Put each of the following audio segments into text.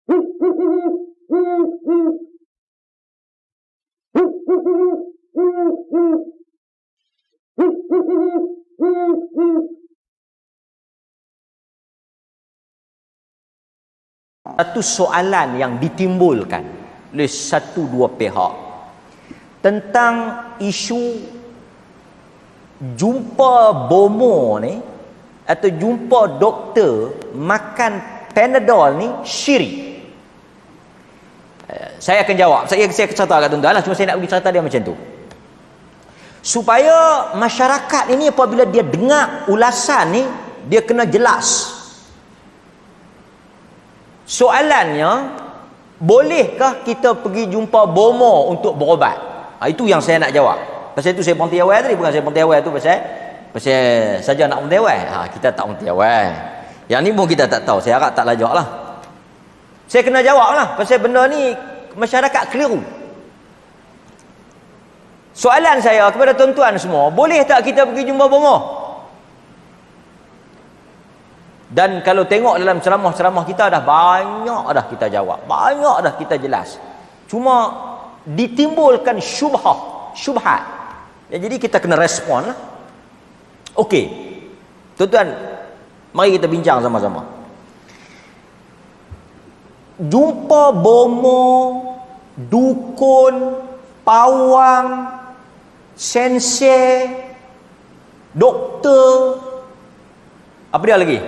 Satu soalan yang ditimbulkan oleh satu dua pihak tentang isu jumpa bomo ni atau jumpa doktor makan Panadol ni syirik. Saya akan jawab. Saya akan cerita kat tuan-tuan lah. Cuma saya nak bagi cerita dia macam tu. Supaya masyarakat ini apabila dia dengar ulasan ni, dia kena jelas. Soalannya, bolehkah kita pergi jumpa bomo untuk berobat? Itu yang saya nak jawab. Pasal itu saya berhenti awal tadi. Bukan saya berhenti awal tu pasal saja nak berhenti awal. Kita tak berhenti awal. Yang ni pun kita tak tahu. Saya harap tak lajak lah. Saya kena jawab lah. Pasal benda ni masyarakat keliru. Soalan saya kepada tuan-tuan semua, boleh tak kita pergi jumpa bomo? Dan kalau tengok dalam ceramah-ceramah kita dah banyak dah kita jawab. Banyak dah kita jelas. Cuma ditimbulkan syubhat. Jadi kita kena respon lah. Okey. Tuan-tuan, mari kita bincang sama-sama. Jumpa bomo, dukun, pawang, sensei, doktor, apa dia lagi?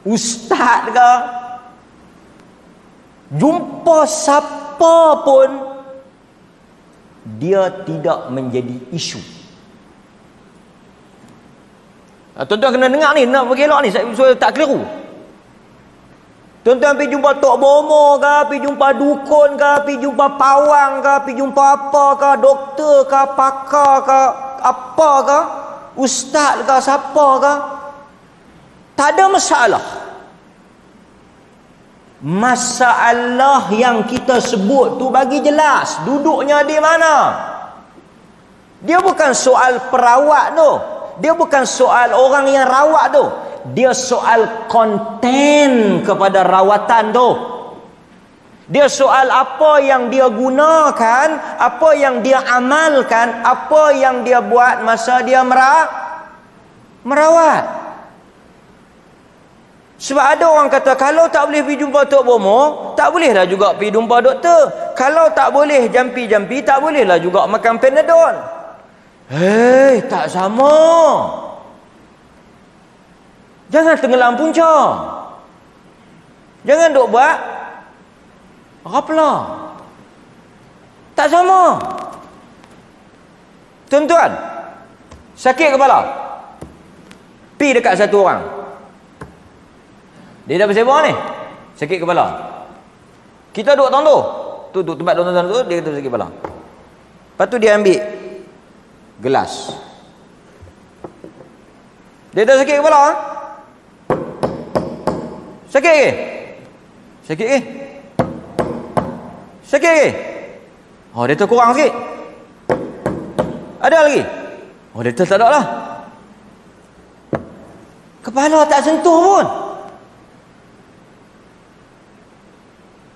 Ustaz ke? Jumpa siapa pun, dia tidak menjadi isu. Tuan-tuan kena dengar ni, nak bergelak ni, saya tak keliru. Tuan-tuan pergi jumpa Tok Bomo ke, pergi jumpa dukun ke, pergi jumpa pawang ke, pergi jumpa apa ke, doktor ke, pakar ke, apa ke, ustaz ke, siapa ke, tak ada masalah. Masalah yang kita sebut tu bagi jelas duduknya di mana. Dia bukan soal perawat tu, dia bukan soal orang yang rawat tu, dia soal konten kepada rawatan tu. Dia soal apa yang dia gunakan, apa yang dia amalkan, apa yang dia buat masa dia merawat. Sebab ada orang kata, kalau tak boleh pergi jumpa Tok Bomo, tak bolehlah juga pergi jumpa doktor. Kalau tak boleh jampi-jampi, tak bolehlah juga makan Panadol. Hei, tak sama. Jangan tenggelam punca. Jangan duk buat rapla. Tak sama. Tuan-tuan, sakit kepala, pi dekat satu orang, dia dah bersebut ni, sakit kepala. Kita duduk tang tu tempat tuan-tuan tu, dia kata sakit kepala. Lepas tu dia ambil gelas, dia dah sakit kepala. Sakit ke? Sakit ke? Sakit ke? Oh, dia tu kurang sikit. Ada lagi? Oh, dia tu tak ada lah. Kepala tak sentuh pun.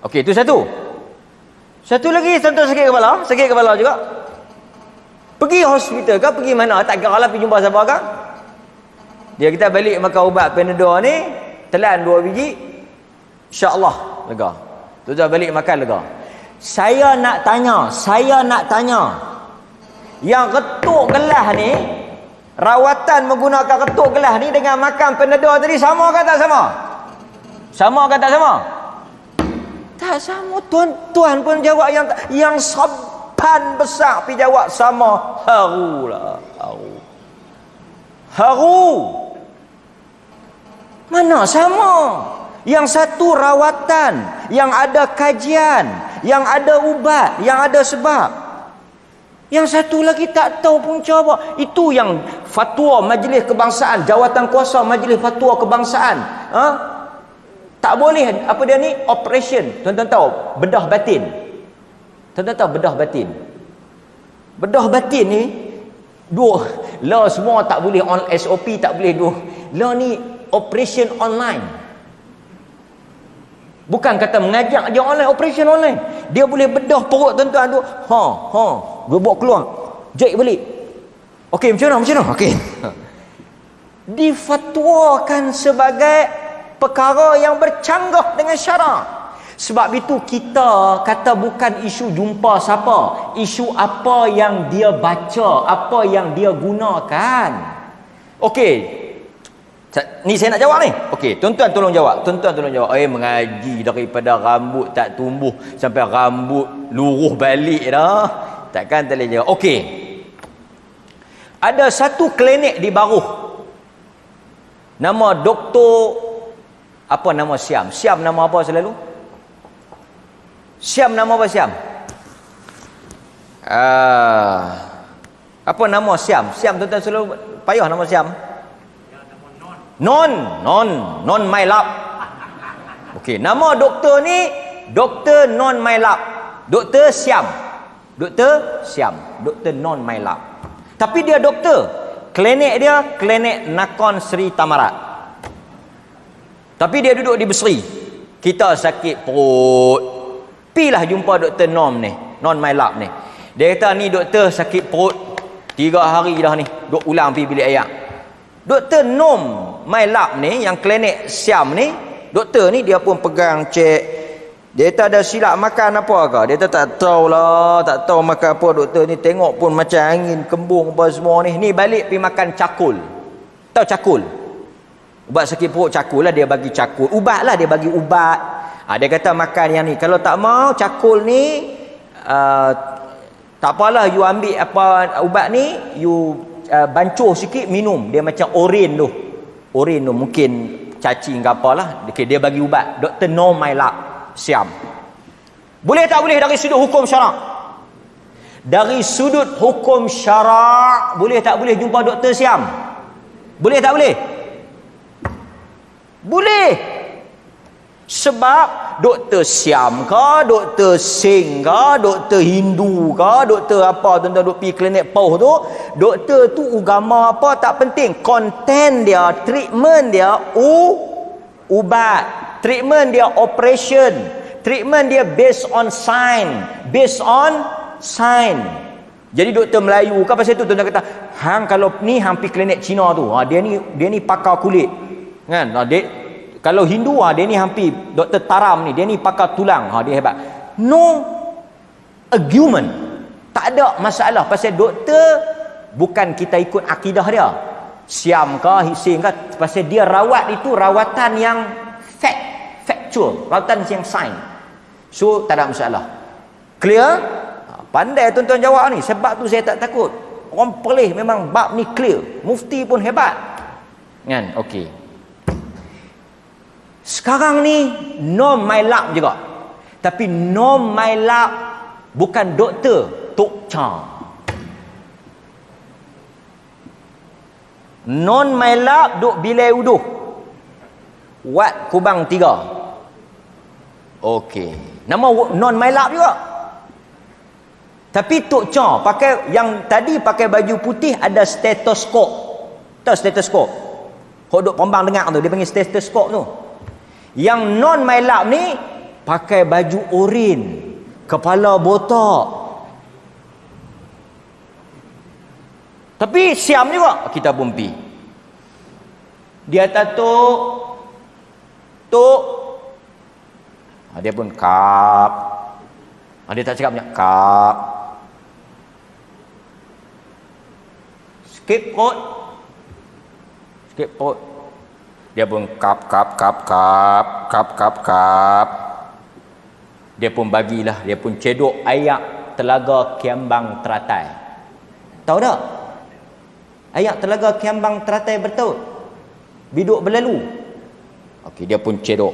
Okey, itu satu. Satu lagi sentuh sakit kepala. Sakit kepala juga. Pergi hospital ke? Pergi mana? Tak kira lah pergi jumpa siapa ke? Dia kita balik makan ubat Panadol ni, telan 2 biji, insya-Allah lega. Tu dah balik makan lega. Saya nak tanya, yang ketuk gelas ni, rawatan menggunakan ketuk gelas ni dengan makan Panadol tadi sama ke tak sama? Sama ke tak sama? Tak sama. Tuan-tuan pun jawab yang saban besar pi jawab sama. Harulah, haru. Mana sama? Yang satu rawatan, yang ada kajian, yang ada ubat, yang ada sebab. Yang satu lagi tak tahu punca apa. Itu yang fatwa Majlis Kebangsaan, jawatan kuasa Majlis Fatwa Kebangsaan. Tak boleh, apa dia ni? Operation. Tuan-tuan tahu, bedah batin. Tuan-tuan tahu bedah batin. Bedah batin ni, lah semua tak boleh SOP tak boleh lah ni operation online. Bukan kata mengajak dia online, operation online. Dia boleh bedah perut tuan-tuan tu. Dia bawa keluar. Jahit balik. Okey, macam mana? Okey. Difatwakan sebagai perkara yang bercanggah dengan syarak. Sebab itu kita kata bukan isu jumpa siapa, isu apa yang dia baca, apa yang dia gunakan. Okey. Ni saya nak jawab ni. Okey, tuan-tuan tolong jawab. Mengaji daripada rambut tak tumbuh sampai rambut luruh balik dah. Takkan tak boleh jawab. Okey. Ada satu klinik di Baruh. Nama doktor apa nama Siam? Siam nama apa selalu? Siam nama apa Siam? Apa nama Siam? Siam tuan-tuan selalu payah nama Siam. Non my lab. Okey, nama doktor ni Doktor Non My Lab. Doktor Siam. Doktor Non My Lab. Tapi dia doktor. Klinik dia klinik Nakon Sri Tamarat. Tapi dia duduk di Besri. Kita sakit perut, pilah jumpa Doktor Non ni, Non My Lab ni. Dia kata ni doktor sakit perut 3 hari dah ni, duk ulang pergi bilik ayak. Doktor Nom My Lab ni, yang klinik Siam ni, doktor ni dia pun pegang cek. Dia tak ada silap makan apa ke? Dia tak tahulah, tak tahu makan apa. Doktor ni tengok pun macam angin kembung apa semua ni. Ni balik pergi makan cakul. Tahu cakul? Ubat sakit perut cakul lah, dia bagi cakul. Ubat lah, dia bagi ubat. Dia kata makan yang ni. Kalau tak mau cakul ni, tak apalah, you ambil apa ubat ni, you bancuh sikit minum. Dia macam orin tu mungkin cacing ke apalah. Okay, dia bagi ubat. Doktor No My Lab Siam. Boleh tak boleh dari sudut hukum syarak? Dari sudut hukum syarak, boleh tak boleh jumpa Doktor Siam? Boleh tak boleh? Boleh. Sebab Doktor Siam ke, Doktor Singh ke, Doktor Hindu ke, Doktor apa tuan-tuan duk pergi klinik pauh tu, doktor tu agama apa tak penting, konten dia, treatment dia ubat, treatment dia operation, treatment dia based on sign. Jadi doktor Melayu kan pasal tu tuan-tuan kata, hang kalau ni hampir klinik Cina tu, dia ni pakar kulit kan. Kalau Hindu dia ni hampir doktor Taram ni, dia ni pakar tulang, dia hebat. No argument, tak ada masalah pasal doktor. Bukan kita ikut akidah dia, Siam ke Hising ke, pasal dia rawat itu rawatan yang factual, rawatan yang sains. So tak ada masalah. Clear? Pandai tuan-tuan jawab ni. Sebab tu saya tak takut. Orang Perlis memang bab ni clear. Mufti pun hebat kan. Okey, sekarang ni No My Lab juga. Tapi No My Lab bukan doktor, Tok Cha. Non My Lab duk bilai uduh, Wat Kubang 3. Okey, nama Non My Lab juga. Tapi Tok Cha pakai, yang tadi pakai baju putih ada stetoskop. Tahu stetoskop? Hok duk pombang dengar tu, dia panggil stetoskop tu. Yang Non My Lab ni pakai baju oren, kepala botak. Tapi Siam juga kita pun pergi. Dia tatuk dia pun kap. Dia tak cakap banyak kap. Skip pot. Dia pun kap. Dia pun bagilah, dia pun cedok ayak Telaga Kiambang Teratai. Tahu tak? Ayak Telaga Kiambang Teratai bertaut, biduk berlalu. Okey, dia pun cedok.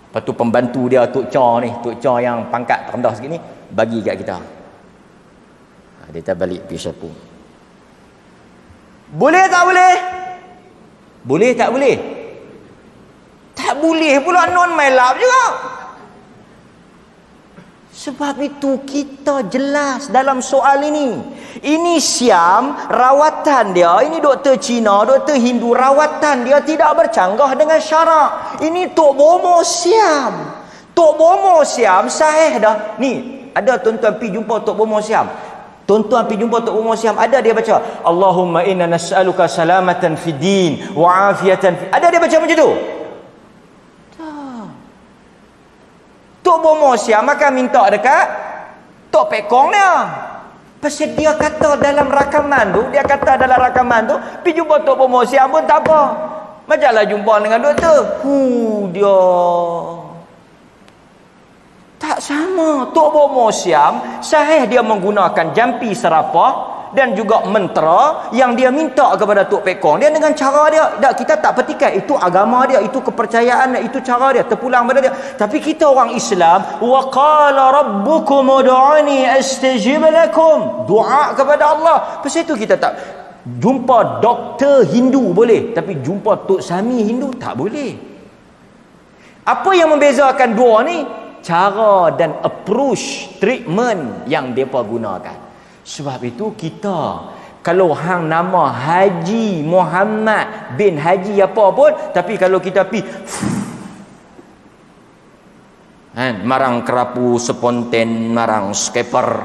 Lepas tu pembantu dia Tok Cha ni, Tok Cha yang pangkat rendah sikit ni, bagi kat kita. Dia tak balik pergi sapu. Boleh tak boleh? Boleh tak boleh? Tak boleh pula Non My Lab juga. Sebab itu kita jelas dalam soal ini. Ini Syam, rawatan dia. Ini doktor Cina, doktor Hindu, rawatan dia tidak bercanggah dengan syarak. Ini Tok Bomo Syam. Tok Bomo Syam sahih dah. Ni, ada tuan-tuan pergi jumpa Tok Bomo Syam. Tuan-tuan pergi jumpa Tok Bomo Syam. Ada dia baca, Allahumma inna nas'aluka salamatan fid din wa afiatan fi... Ada dia baca macam tu? Tok Bomo Syam akan minta dekat Tok Pekong dia. Pasal dia kata dalam rakaman tu, pergi jumpa Tok Bomo Syam pun tak apa. Macamlah jumpa dengan doktor. Dia tak sama. Tok Bomo Syam sahih dia menggunakan jampi serapah dan juga mentera yang dia minta kepada Tok Pekong dia dengan cara dia. Tak, kita tak petikan itu agama dia, itu kepercayaan dia, itu cara dia, terpulang pada dia. Tapi kita orang Islam, wa qala rabbukum ud'uni astajib lakum, doa kepada Allah. Pasal itu kita tak jumpa doktor Hindu boleh, tapi jumpa Tok Sami Hindu tak boleh. Apa yang membezakan dua ni? Cara dan approach treatment yang mereka gunakan. Sebab itu kita, kalau hang nama Haji Muhammad bin Haji apa pun, tapi kalau kita pi marang kerapu spontan, marang skipper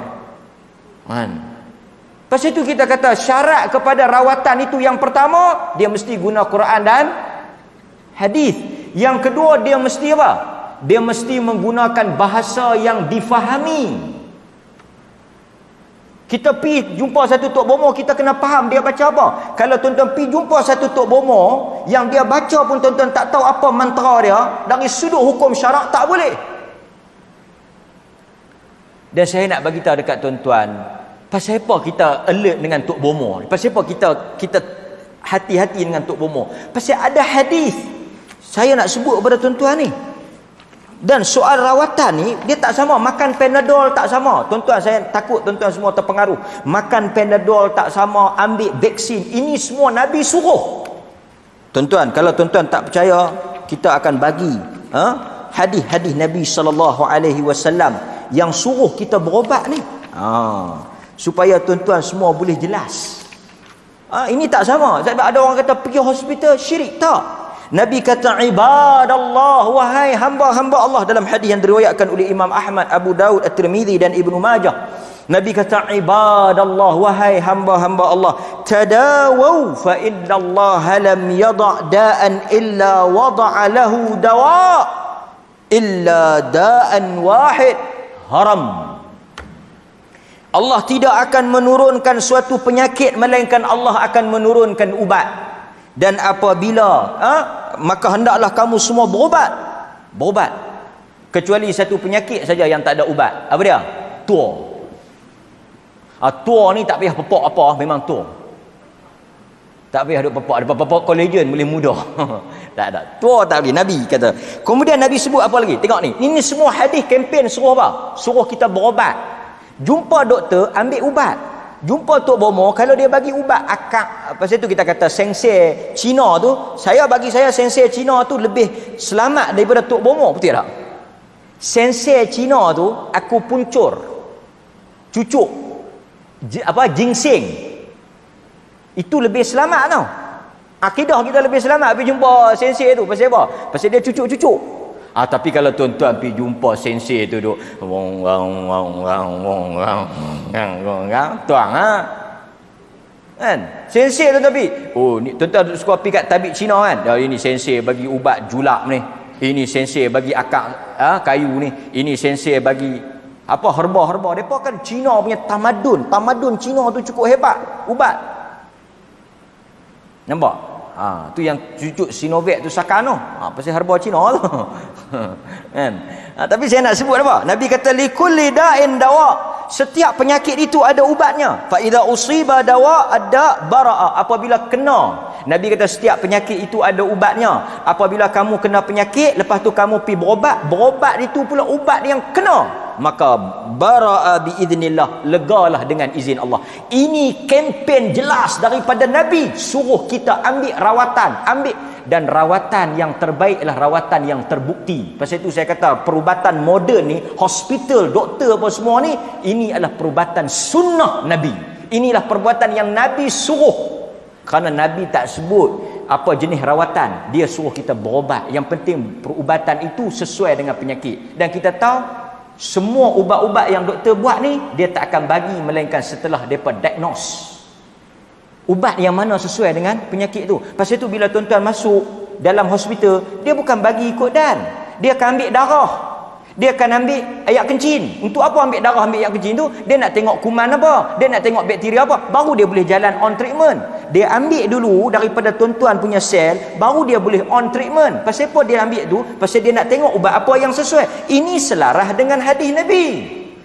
pasal itu kita kata syarat kepada rawatan itu, yang pertama dia mesti guna Quran dan hadis. Yang kedua dia mesti apa? Dia mesti menggunakan bahasa yang difahami. Kita pergi jumpa satu Tok Bomo, kita kena faham dia baca apa. Kalau tuan-tuan pergi jumpa satu Tok Bomo yang dia baca pun tuan-tuan tak tahu apa mantra dia, dari sudut hukum syarak tak boleh. Dan saya nak bagi tahu dekat tuan-tuan, pasal apa kita alert dengan Tok Bomo? Pasal apa kita hati-hati dengan Tok Bomo? Pasal ada hadis. Saya nak sebut kepada tuan-tuan ni. Dan soal rawatan ni, dia tak sama. Makan Panadol tak sama. Tuan-tuan, saya takut tuan-tuan semua terpengaruh. Makan Panadol tak sama, ambil vaksin. Ini semua Nabi suruh. Tuan-tuan, kalau tuan-tuan tak percaya, kita akan bagi hadis-hadis Nabi SAW yang suruh kita berobat ni. Supaya tuan-tuan semua boleh jelas. Ini tak sama. Sebab ada orang kata pergi hospital syirik. Tak. Nabi kata ibadallah, wahai hamba-hamba Allah, dalam hadis yang diriwayatkan oleh Imam Ahmad, Abu Daud, At-Tirmizi dan Ibnu Majah. Nabi kata ibadallah, wahai hamba-hamba Allah, tadawu fa innallaha lam yada' da'an illa wada'a lahu dawa' illa da'an wahid haram. Allah tidak akan menurunkan suatu penyakit melainkan Allah akan menurunkan ubat. Dan apabila maka hendaklah kamu semua berobat, kecuali satu penyakit saja yang tak ada ubat. Apa dia? Tua. Tua ni tak payah pepok apa, memang tua. Tak payah duk pepok. Ada pepok collagen boleh mudah. Tak ada. Tua tak boleh. Nabi kata. Kemudian Nabi sebut apa lagi? Tengok ni. Ini semua hadis kempen suruh apa? Suruh kita berobat. Jumpa doktor, ambil ubat. Jumpa Tok Bomo, kalau dia bagi ubat akak, pasal tu kita kata sensei Cina tu, bagi saya sensei Cina tu lebih selamat daripada Tok Bomo, betul tak? Sensei Cina tu aku puncur, cucuk, ginseng, itu lebih selamat tau. Akidah kita lebih selamat pergi jumpa sensei tu. Pasal apa? Pasal dia cucuk-cucuk. Tapi kalau tuan-tuan pergi jumpa sensei tu duk tuang kan sensei tu, tapi ni tuan-tuan suka pergi kat tabib Cina kan, ini sensei bagi ubat julak ni, ini sensei bagi akak kayu ni, ini sensei bagi apa herba-herba. Depa kan Cina punya tamadun Cina tu cukup hebat ubat. Nampak? Tu yang cucuk Sinovac tu sakan tu. Pasal herba Cina tu. Kan? Tapi saya nak sebut apa? Nabi kata likulli da'in dawa. Setiap penyakit itu ada ubatnya. Fa idza usiba dawa ada bara'a. Apabila kena, Nabi kata setiap penyakit itu ada ubatnya. Apabila kamu kena penyakit, lepas tu kamu pergi berobat, berobat itu pula ubat yang kena. maka bara'a biiznillah, legalah dengan izin Allah. Ini kempen jelas daripada Nabi, suruh kita ambil rawatan, dan rawatan yang terbaik adalah rawatan yang terbukti. Pasal itu saya kata perubatan moden ni, hospital, doktor apa semua ni, ini adalah perubatan sunnah Nabi. Inilah perbuatan yang Nabi suruh. Kerana Nabi tak sebut apa jenis rawatan, dia suruh kita berubat. Yang penting perubatan itu sesuai dengan penyakit. Dan kita tahu semua ubat-ubat yang doktor buat ni, dia tak akan bagi melainkan setelah depa diagnose ubat yang mana sesuai dengan penyakit tu. Pasal tu bila tuan-tuan masuk dalam hospital, dia bukan bagi ikut dan, dia akan ambil darah, dia akan ambil ayak kencing. Untuk apa ambil darah, ambil ayak kencing tu? Dia nak tengok kuman apa, dia nak tengok bakteria apa, baru dia boleh jalan on treatment. Dia ambil dulu daripada tuan-tuan punya sel, baru dia boleh on treatment. Pasal apa dia ambil tu? Pasal dia nak tengok ubat apa yang sesuai. Ini selarah dengan hadis Nabi.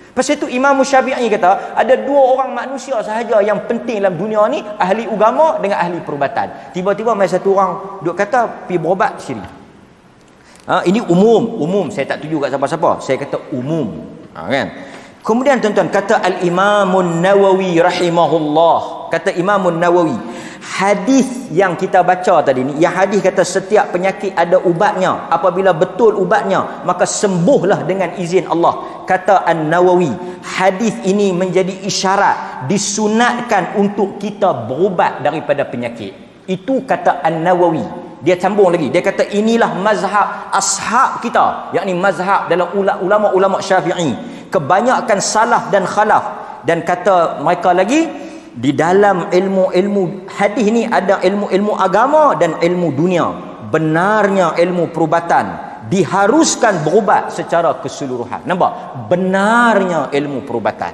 Pasal itu Imam Syafi'i kata, ada dua orang manusia sahaja yang penting dalam dunia ni, ahli agama dengan ahli perubatan. Tiba-tiba mai satu orang duk kata pi berubat sini. Ini umum, saya tak tuju kat siapa-siapa, saya kata umum. Kan? Kemudian tuan-tuan, kata Al-Imamun Nawawi rahimahullah, kata Imamun Nawawi, hadis yang kita baca tadi ni, yang hadis kata setiap penyakit ada ubatnya, apabila betul ubatnya maka sembuhlah dengan izin Allah. Kata An-Nawawi, hadis ini menjadi isyarat disunatkan untuk kita berubat daripada penyakit. Itu kata An-Nawawi. Dia sambung lagi, dia kata inilah mazhab ashab kita, yakni mazhab dalam ulama-ulama Syafi'i, kebanyakan salaf dan khalaf. Dan kata mereka lagi, di dalam ilmu hadis ni ada ilmu agama dan ilmu dunia. Benarnya ilmu perubatan, diharuskan berubat secara keseluruhan. Nampak? Benarnya ilmu perubatan.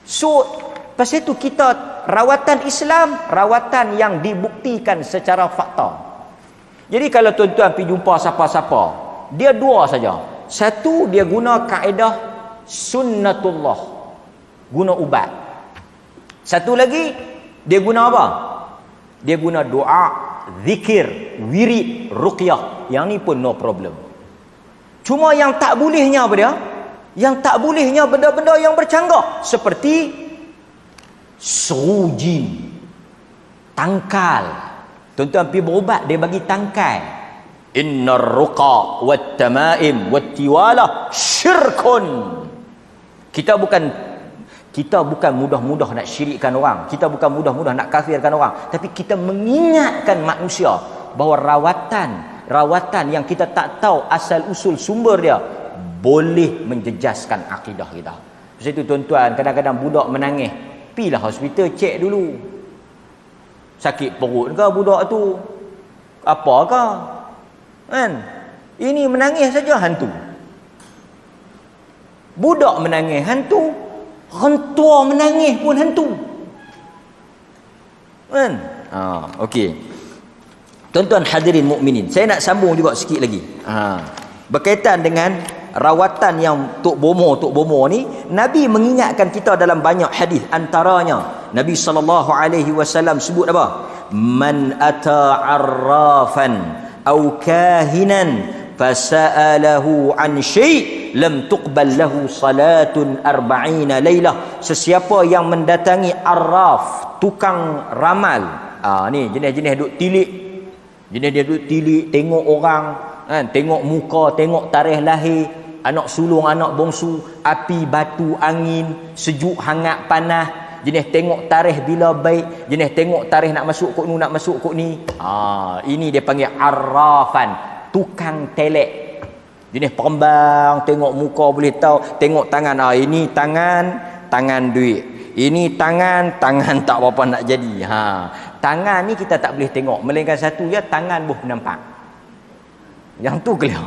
So pasal itu kita rawatan Islam, rawatan yang dibuktikan secara fakta. Jadi kalau tuan-tuan pergi jumpa siapa-siapa, dia dua saja. Satu, dia guna kaedah sunnatullah, guna ubat. Satu lagi, dia guna apa? Dia guna doa, zikir, wirid, ruqyah. Yang ni pun no problem. Cuma yang tak bolehnya apa dia? Yang tak bolehnya benda-benda yang bercanggah, seperti seru jin, tangkal. Tuan-tuan pergi berubat, dia bagi tangkal. Innar ruqa wat tamaim wat tiwala syirkun. Kita bukan mudah-mudah nak syirikkan orang, kita bukan mudah-mudah nak kafirkan orang, tapi kita mengingatkan manusia bahawa rawatan yang kita tak tahu asal usul sumber dia boleh menjejaskan akidah kita. Sebab itu tuan-tuan, kadang-kadang budak menangis, pilah hospital, cek dulu. Sakit perut ke budak tu? Apakah? Kan? Ini menangis saja hantu. Budak menangis hantu, orang tua menangis pun hantu. Kan? Okey. Tuan-tuan hadirin mukminin, saya nak sambung juga sikit lagi. Berkaitan dengan rawatan yang Tok Bomo ni, Nabi mengingatkan kita dalam banyak hadis. Antaranya Nabi SAW sebut apa? Man ata arrafan au kahinan fasa'alahu an syai' lam tuqbal lahu salatun 40 lailah. Sesiapa yang mendatangi arraf, tukang ramal, ni jenis-jenis duk tilik, jenis dia duk tilik, tengok orang, kan, tengok muka, tengok tarikh lahir, anak sulung, anak bongsu, api, batu, angin, sejuk, hangat, panas. Jenis tengok tarikh bila baik, jenis tengok tarikh nak masuk kok ni, nak masuk kok ni. Ini dia panggil arrafan, tukang telek. Jenis perembang, tengok muka boleh tahu, tengok tangan, ini tangan duit. Ini tangan tak apa-apa nak jadi. Tangan ni kita tak boleh tengok, melainkan satu je, tangan boleh nampak. Yang tu clear.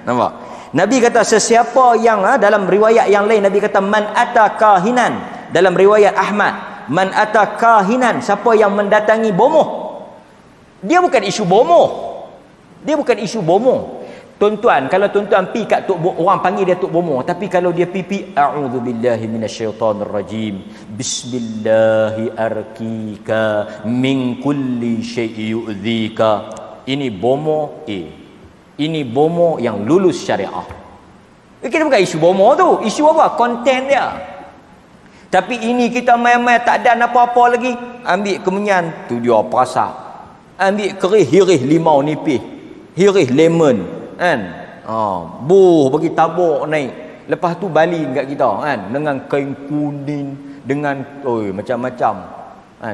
Nampak? Nabi kata sesiapa yang, dalam riwayat yang lain Nabi kata man ata kahinan. Dalam riwayat Ahmad, man ata kahinan, siapa yang mendatangi bomoh. Dia bukan isu bomoh. Tuan-tuan, kalau tuan-tuan pi kat orang panggil dia Tok Bomoh, tapi kalau dia pipi a'udzubillahi minasyaitonirrajim, bismillahi arkika min kulli syai'i yu'dzika. Ini bomoh ini bomoh yang lulus syariah. Kita bukan isu bomo tu. Isu apa? Konten dia. Tapi ini kita main-main tak ada apa-apa lagi. Ambil kemenyan, tu dia perasak. Ambil kerih, hirih limau nipis. Hirih lemon. Kan? Bagi tabuk naik. Lepas tu balik kat kita. Kan? Dengan kain kuning. Dengan macam-macam.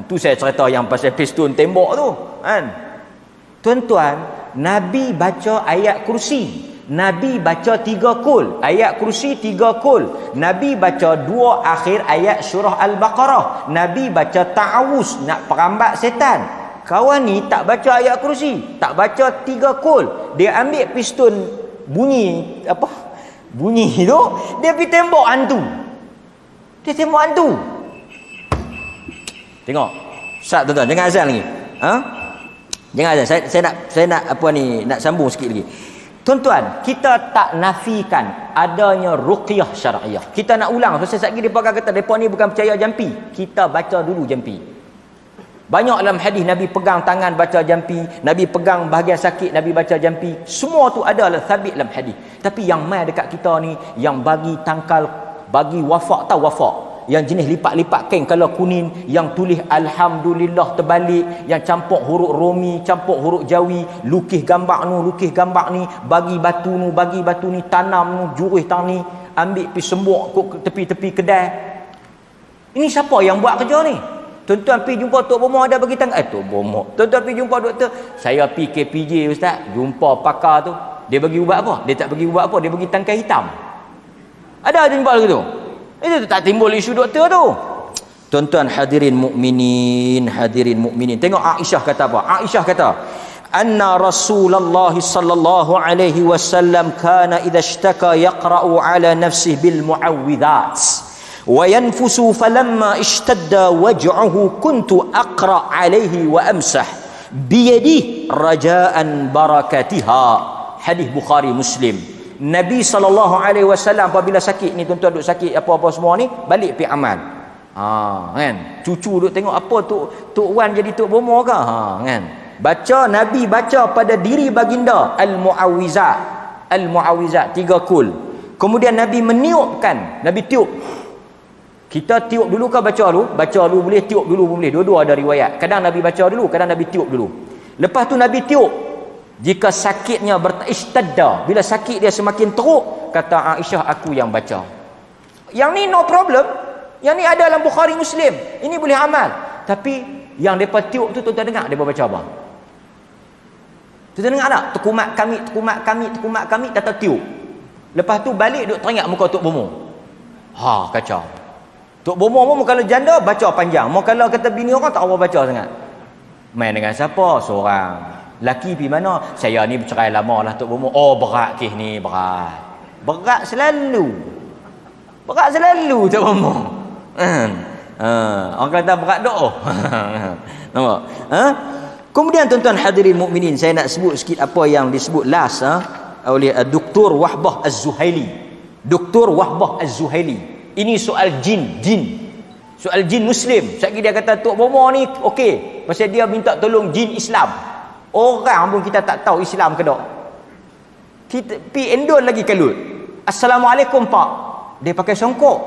Tu saya cerita yang pasal pistol tembok tu. Kan? Tuan-tuan, Nabi baca ayat kursi. Nabi baca 3 kul. Ayat kursi 3 kul. Nabi baca 2 akhir ayat surah Al-Baqarah. Nabi baca ta'awuz, nak perambat setan. Kawan ni tak baca ayat kursi, tak baca 3 kul. Dia ambil pistol bunyi tu, dia pergi tembok hantu. Dia tembok hantu. Tengok. Ustaz, tuan-tuan, jangan azan lagi. Jangan azan. Saya nak nak sambung sikit lagi. Tuan-tuan, kita tak nafikan adanya ruqyah syar'iyah. Kita nak ulang. Pasal sekali mereka kata mereka ni bukan percaya jampi. Kita baca dulu jampi. Banyak dalam hadis Nabi pegang tangan baca jampi, Nabi pegang bahagian sakit Nabi baca jampi. Semua tu ada dalam sabit dalam hadis. Tapi yang mai dekat kita ni, yang bagi tangkal, bagi wafak, tahu wafak, yang jenis lipat-lipat kain kalau kuning, yang tulis Alhamdulillah terbalik, yang campur huruf Romi, campur huruf Jawi, lukis gambar ni, bagi batu ni, tanam ni, jurih tang ni, ambil pergi sembuk kat tepi-tepi kedai. Ini siapa yang buat kerja ni? Tuan-tuan pergi jumpa Tok Bomo ada bagi tanggal. Tok Bomo. Tuan-tuan pergi jumpa doktor. Saya pergi KPJ ustaz, jumpa pakar tu. Dia bagi ubat apa? Dia tak bagi ubat apa? Dia bagi tangkai hitam. Ada jumpa lagi tu? Itu tak timbul isu doktor tu. Tuan-tuan hadirin mukminin. Tengok Aisyah kata apa? Aisyah kata, anna Rasulullah sallallahu alaihi wasallam kana idza ishtaka yaqra'u ala nafsihi bil muawwidhat wa yanfusu falamma ishtadda waj'uhu kuntu aqra' alaihi wa amsah bi yadihi raja'an barakatiha. Hadis Bukhari Muslim. Nabi SAW apabila sakit ni, tuan-tuan duk sakit apa-apa semua ni, balik pergi amal. Kan? Cucu duk tengok apa Tok Wan jadi Tok Bomo ke? Kan? Nabi baca pada diri baginda Al-Mu'awwizat 3 kul. Kemudian Nabi meniupkan, Nabi tiup. Kita tiup dulu ke baca dulu? Baca dulu boleh, tiup dulu boleh. Dua-dua ada riwayat. Kadang Nabi baca dulu, kadang Nabi tiup dulu. Lepas tu Nabi tiup. Jika sakitnya ishtadda, bila sakit dia semakin teruk, kata Aisyah, aku yang baca. Yang ni no problem. Yang ni ada dalam Bukhari Muslim. Ini boleh amal. Tapi yang depa tiup tu, tuan-tuan dengar depa baca apa? Tuan-tuan dengar tak? Tekumat kami, kata tiup. Lepas tu balik duk teringat muka Tok Bomo. Kacau. Tok Bomo pun kalau janda baca panjang. Mau kalau kata bini orang tak apa baca sangat. Main dengan siapa? Seorang. Laki pergi mana? Saya ni bercerai lama lah Tok Bomo. Berat kes ni, berat. Berat selalu Tok Bomo. Orang kata berat doa. Nampak? Kemudian tuan-tuan hadirin mukminin, saya nak sebut sikit apa yang disebut last oleh Dr. Wahbah Az-Zuhaili. Dr. Wahbah Az-Zuhaili. Ini soal jin. Soal jin Muslim. Sekali dia kata Tok Bomo ni okey, pasal dia minta tolong jin Islam. Orang pun kita tak tahu Islam ke tak. Kita pi endon lagi kalut. Assalamualaikum pak. Dia pakai songkok.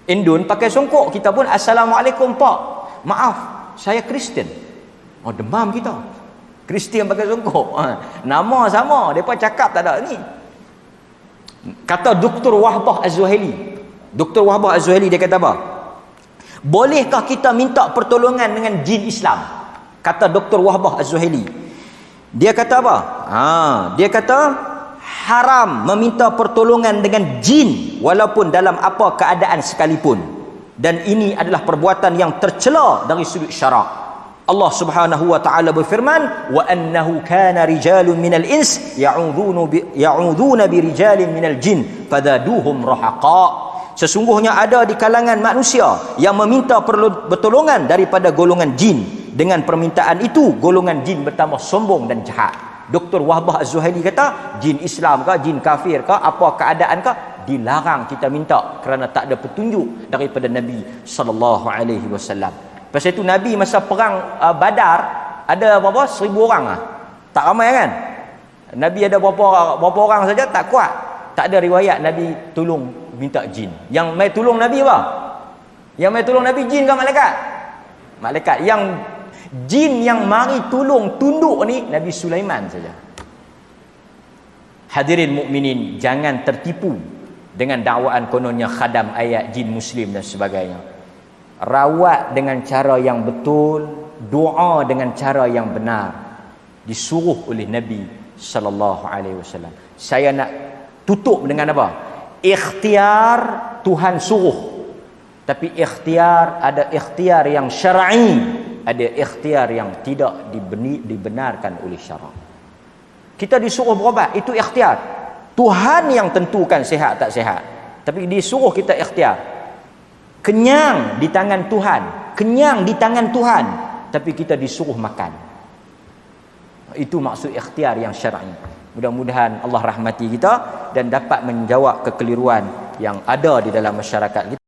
Endon pakai songkok, kita pun assalamualaikum pak. Maaf, saya Kristian. Demam kita. Kristian pakai songkok. Nama sama, depa cakap tak ada ni. Kata Dr. Wahbah Az-Zuhaili. Dr. Wahbah Az-Zuhaili dia kata apa? Bolehkah kita minta pertolongan dengan jin Islam? Kata Dr. Wahbah Az-Zuhaili. Dia kata apa? Dia kata haram meminta pertolongan dengan jin walaupun dalam apa keadaan sekalipun. Dan ini adalah perbuatan yang tercela dari sudut syarak. Allah Subhanahu wa taala berfirman, "Wa annahu kana rijalun minal ins ya'uduna bi rijalin minal jin fadaduhum rahaqa." Sesungguhnya ada di kalangan manusia yang meminta pertolongan daripada golongan jin. Dengan permintaan itu, golongan jin bertambah sombong dan jahat. Dr. Wahbah Az-Zuhaili kata, jin Islam ke, jin kafir ke, apa keadaan ke, dilarang kita minta kerana tak ada petunjuk daripada Nabi sallallahu alaihi wasallam. Pasal itu Nabi masa perang Badar ada berapa? 1,000 orang . Tak ramai kan? Nabi ada berapa orang saja, tak kuat. tak ada riwayat Nabi tolong minta jin. Yang mai tolong Nabi apa? Yang mai tolong Nabi jin ke malaikat? Malaikat. Yang jin yang mari tolong tunduk ni Nabi Sulaiman saja. Hadirin mukminin, jangan tertipu dengan dakwaan kononnya khadam ayat jin muslim dan sebagainya. Rawat dengan cara yang betul, doa dengan cara yang benar, disuruh oleh Nabi sallallahu alaihi wasallam. Saya nak tutup dengan apa? Ikhtiar Tuhan suruh. Tapi ikhtiar, ada ikhtiar yang syar'i, ada ikhtiar yang tidak dibenarkan oleh syarak. Kita disuruh berobat, itu ikhtiar. Tuhan yang tentukan sihat tak sihat. Tapi disuruh kita ikhtiar. Kenyang di tangan Tuhan, kenyang di tangan Tuhan, tapi kita disuruh makan. Itu maksud ikhtiar yang syar'i. Mudah-mudahan Allah rahmati kita dan dapat menjawab kekeliruan yang ada di dalam masyarakat kita.